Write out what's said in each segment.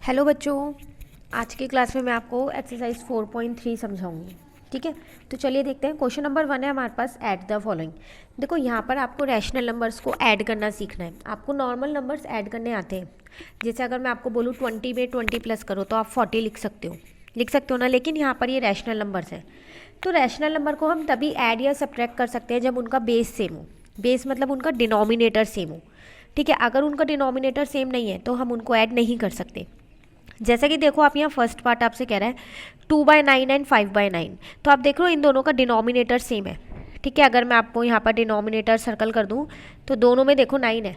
Hello बच्चों, आज की क्लास में मैं आपको एक्सरसाइज 4.3 समझाऊंगी। ठीक है, तो चलिए देखते हैं। क्वेश्चन नंबर 1 है हमारे पास, ऐड द फॉलोइंग। देखो यहाँ पर आपको रैशनल नंबर्स को ऐड करना सीखना है। आपको नॉर्मल नंबर्स ऐड करने आते हैं। जैसे अगर मैं आपको बोलूँ 20 में 20 प्लस करो तो आप 40 लिख सकते हो ना। लेकिन यहाँ पर ये रैशनल नंबर्स हैं, तो रैशनल नंबर को हम तभी ऐड या सब्ट्रैक्ट कर सकते हैं जब उनका बेस सेम हो। बेस मतलब उनका डिनोमिनेटर सेम हो। ठीक है, अगर उनका डिनोमिनेटर सेम नहीं है तो हम उनको ऐड नहीं कर सकते। जैसा कि देखो, आप यहाँ फर्स्ट पार्ट आपसे कह रहा है 2/9 एंड 5/9, तो आप देख रहे हो इन दोनों का डिनोमिनेटर सेम है। ठीक है, अगर मैं आपको यहाँ पर डिनोमिनेटर सर्कल कर दूँ तो दोनों में देखो 9 है,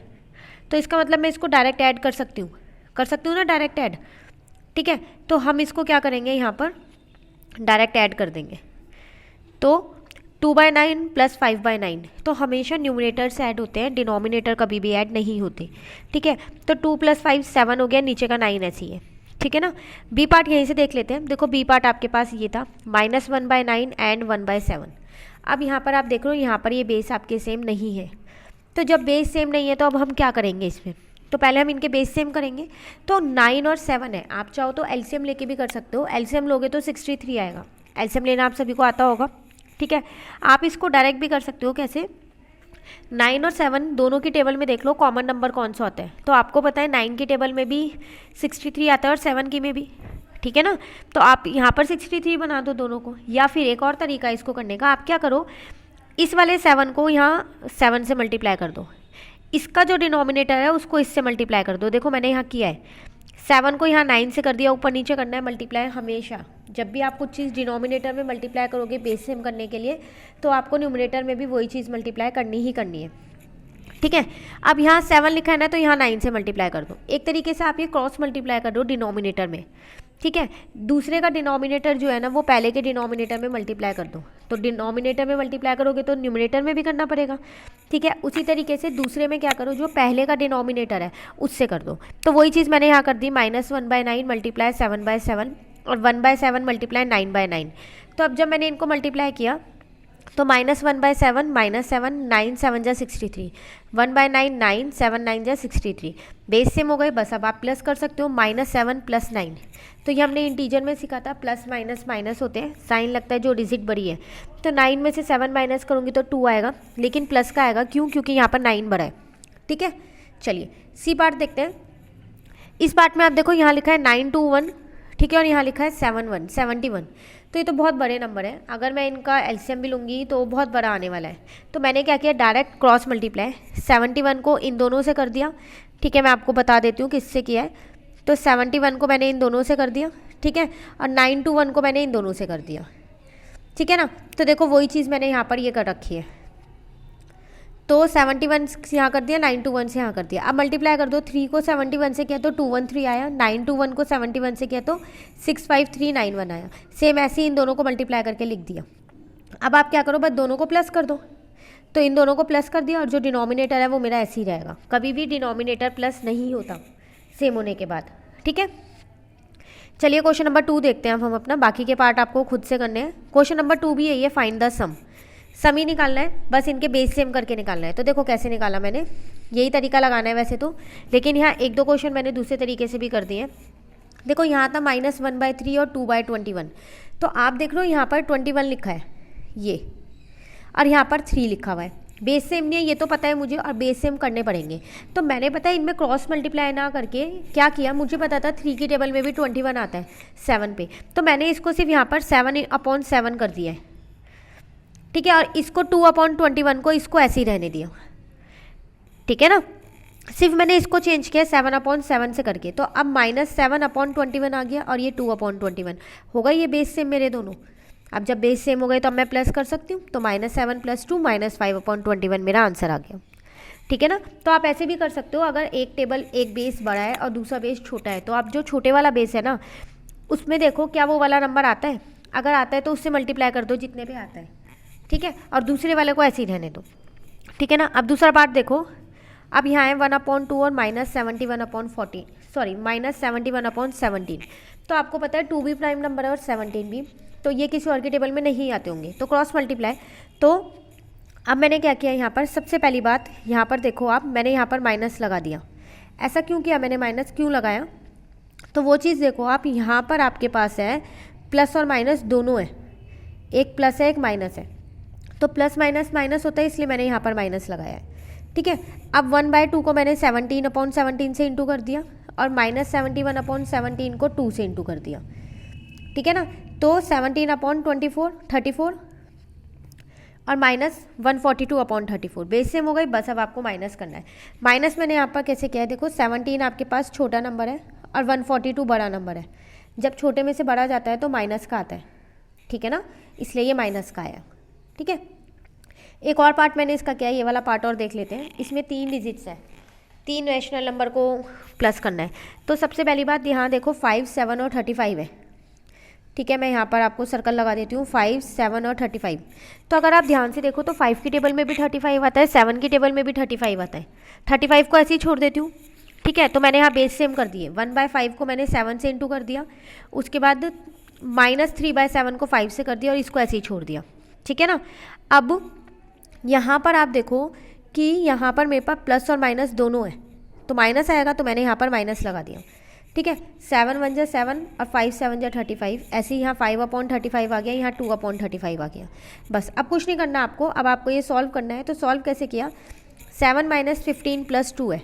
तो इसका मतलब मैं इसको डायरेक्ट ऐड कर सकती हूँ ना, डायरेक्ट ऐड। ठीक है, तो हम इसको क्या करेंगे, यहाँ पर डायरेक्ट ऐड कर देंगे। तो 2/9 प्लस 5/9 तो हमेशा न्यूमिनेटर से ऐड होते हैं, डिनोमिनेटर कभी भी ऐड नहीं होते। ठीक है, तो 2 + 5 7 हो गया, नीचे का 9 ऐसे ही है। ठीक है ना। बी पार्ट यहीं से देख लेते हैं। देखो बी पार्ट आपके पास ये था -1/9 एंड 1/7। अब यहाँ पर आप देख रहे हो, यहाँ पर ये बेस आपके सेम नहीं है। तो जब बेस सेम नहीं है तो अब हम क्या करेंगे इसमें, तो पहले हम इनके बेस सेम करेंगे। तो 9 और 7 है, आप चाहो तो एलसीएम लेके भी कर सकते हो। एलसीएम लोगे तो 63 आएगा। एलसीएम लेना आप सभी को आता होगा। ठीक है, आप इसको डायरेक्ट भी कर सकते हो। कैसे? 9 और 7 दोनों की टेबल में देख लो कॉमन नंबर कौन सा होता है। तो आपको पता है 9 की टेबल में भी 63 आता है और 7 की में भी। ठीक है ना, तो आप यहाँ पर 63 बना दो दोनों को। या फिर एक और तरीका है इसको करने का, आप क्या करो, इस वाले 7 को यहाँ 7 से मल्टीप्लाई कर दो। इसका जो डिनोमिनेटर है उसको इससे मल्टीप्लाई कर दो। देखो मैंने यहाँ किया है, 7 को यहाँ 9 से कर दिया, ऊपर नीचे करना है मल्टीप्लाई। हमेशा जब भी आप कुछ चीज़ डिनोमिनेटर में मल्टीप्लाई करोगे बेस सेम करने के लिए, तो आपको न्यूमिनेटर में भी वही चीज़ मल्टीप्लाई करनी ही करनी है। ठीक है, अब यहाँ 7 लिखा है ना, तो यहाँ 9 से मल्टीप्लाई कर दो। एक तरीके से आप ये क्रॉस मल्टीप्लाई कर दो डिनोमिनेटर में। ठीक है, दूसरे का डिनोमिनेटर जो है ना वो पहले के डिनोमिनेटर में मल्टीप्लाई कर दो। तो डिनोमिनेटर में मल्टीप्लाई करोगे तो न्यूमिनेटर में भी करना पड़ेगा। ठीक है, उसी तरीके से दूसरे में क्या करो, जो पहले का डिनोमिनेटर है उससे कर दो। तो वही चीज़ मैंने यहाँ कर दी, -1/9 मल्टीप्लाई 7/7 और 1/7 मल्टीप्लाई 9/9। तो अब जब मैंने इनको मल्टीप्लाई किया तो -1/7 -7 9 7 जा 63, 1/9 9 7 9 जा 63। बेस सेम हो गए, बस अब आप प्लस कर सकते हो, -7 + 9। तो ये हमने इंटीजर में सीखा था, प्लस माइनस माइनस होते हैं, साइन लगता है जो डिजिट बड़ी है। तो 9 में से 7 माइनस करूँगी तो 2 आएगा, लेकिन प्लस का आएगा। क्यों? क्योंकि यहाँ पर 9 बड़ा है। ठीक है, चलिए सी पार्ट देखते हैं। इस पार्ट में आप देखो यहाँ लिखा है 921। ठीक है, और यहाँ लिखा है 71। तो ये तो बहुत बड़े नंबर है, अगर मैं इनका एलसीएम भी लूँगी तो बहुत बड़ा आने वाला है। तो मैंने क्या किया, डायरेक्ट क्रॉस मल्टीप्लाई 71 को इन दोनों से कर दिया। ठीक है, मैं आपको बता देती हूँ किससे किया है। तो 71 को मैंने इन दोनों से कर दिया। ठीक है, और 921 को मैंने इन दोनों से कर दिया। ठीक है ना, तो देखो वही चीज़ मैंने यहाँ पर ये कर रखी है। तो 71 से यहाँ कर दिया, 921 से यहाँ कर दिया। अब मल्टीप्लाई कर दो, 3 को 71 से किया तो 213 आया, 921 को 71 से किया तो 65391 आया। सेम ऐसे ही इन दोनों को मल्टीप्लाई करके लिख दिया। अब आप क्या करो, बस दोनों को प्लस कर दो। तो इन दोनों को प्लस कर दिया और जो डिनोमिनेटर है वो मेरा ऐसे ही रहेगा। कभी भी डिनोमिनेटर प्लस नहीं होता सेम होने के बाद। ठीक है, चलिए क्वेश्चन नंबर 2 देखते हैं अब हम अपना। बाकी के पार्ट आपको खुद से करने हैं। क्वेश्चन नंबर 2 भी यही है, फाइंड द सम। सम ही निकालना है, बस इनके बेस सेम करके निकालना है। तो देखो कैसे निकाला मैंने, यही तरीका लगाना है वैसे तो, लेकिन यहाँ 1-2 क्वेश्चन मैंने दूसरे तरीके से भी कर दिए हैं। देखो यहाँ था -1/3 और 2/21। तो आप देख लो यहाँ पर 21 लिखा है ये, और यहाँ पर 3 लिखा हुआ है। बेस सेम नहीं है ये तो पता है मुझे, और बेस सेम करने पड़ेंगे। तो मैंने पता है इनमें क्रॉस मल्टीप्लाई ना करके क्या किया, मुझे पता था 3 की टेबल में भी 21 आता है 7 पे, तो मैंने इसको सिर्फ यहाँ पर 7/7 कर दिया है। ठीक है, और इसको 2/21 को इसको ऐसे ही रहने दिया। ठीक है ना, सिर्फ मैंने इसको चेंज किया 7/7 से करके। तो अब -7/21 आ गया और ये 2/21 होगा। ये बेस सेम मेरे दोनों। अब जब बेस सेम हो गए तो अब मैं प्लस कर सकती हूँ। तो -7 + 2 -5/21 मेरा आंसर आ गया। ठीक है ना, तो आप ऐसे भी कर सकते हो। अगर एक टेबल एक बेस बड़ा है और दूसरा बेस छोटा है, तो आप जो छोटे वाला बेस है ना उसमें देखो क्या वो वाला नंबर आता है। अगर आता है तो उससे मल्टीप्लाई कर दो जितने पे आता है। ठीक है, और दूसरे वाले को ऐसे ही रहने दो। ठीक है ना, अब दूसरा पार्ट देखो। अब यहाँ है 1/2 और -71/14, सॉरी -71/17। तो आपको पता है 2 भी प्राइम नंबर है और 17 भी, तो ये किसी और की टेबल में नहीं आते होंगे। तो क्रॉस मल्टीप्लाई। तो अब मैंने क्या किया यहाँ पर, सबसे पहली बात यहाँ पर देखो आप, मैंने यहाँ पर माइनस लगा दिया। ऐसा क्यों किया मैंने, माइनस क्यों लगाया, तो वो चीज़ देखो आप, यहाँ पर आपके पास है प्लस और माइनस दोनों है, एक प्लस है एक माइनस है, तो प्लस माइनस माइनस होता है, इसलिए मैंने यहाँ पर माइनस लगाया है। ठीक है, अब 1/2 को मैंने 17/17 से इंटू कर दिया और -71/17 को 2 से इंटू कर दिया। ठीक है ना, तो 17/24 34 और -142/34 बेस सेम हो गई। बस अब आपको माइनस करना है। माइनस मैंने यहाँ पर कैसे किया है, देखो 17 आपके पास छोटा नंबर है और 142 बड़ा नंबर है। जब छोटे में से बड़ा जाता है तो माइनस का आता है। ठीक है ना, इसलिए ये माइनस का आया। ठीक है, एक और पार्ट मैंने इसका किया, ये वाला पार्ट और देख लेते हैं। इसमें 3 डिजिट्स है, 3 रैशनल नंबर को प्लस करना है। तो सबसे पहली बात यहाँ देखो 5, 7 और 35 है। ठीक है, मैं यहाँ पर आपको सर्कल लगा देती हूँ, 5, 7 और 35। तो अगर आप ध्यान से देखो तो 5 की टेबल में भी 35 आता है, 7 की टेबल में भी 35 आता है। 35 को ऐसे ही छोड़ देती हूँ। ठीक है, तो मैंने यहाँ बेस सेम कर दिए। 1/5 को मैंने 7 से इंटू कर दिया, उसके बाद -3/7 को 5 से कर दिया और इसको ऐसे ही छोड़ दिया। ठीक है ना, अब यहाँ पर आप देखो कि यहाँ पर मेरे पास प्लस और माइनस दोनों है, तो माइनस आएगा, तो मैंने यहाँ पर माइनस लगा दिया। ठीक है, 7 1 जा 7 और 5 7 जा 35, ऐसे ही यहाँ 5/35 आ गया, यहाँ 2/35 आ गया। बस अब कुछ नहीं करना आपको, अब आपको ये सॉल्व करना है। तो सॉल्व कैसे किया, 7 - 15 + 2 है,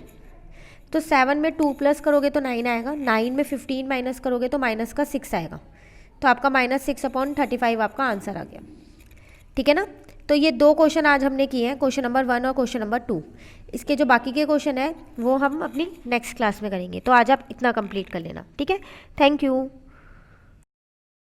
तो 7 में 2 प्लस करोगे तो 9 आएगा, 9 में 15 माइनस करोगे तो माइनस का 6 आएगा, तो आपका -6/35 आपका आंसर आ गया। ठीक है ना, तो ये 2 क्वेश्चन आज हमने किए हैं, क्वेश्चन नंबर 1 और क्वेश्चन नंबर 2। इसके जो बाकी के क्वेश्चन है वो हम अपनी नेक्स्ट क्लास में करेंगे। तो आज आप इतना कंप्लीट कर लेना। ठीक है, थैंक यू।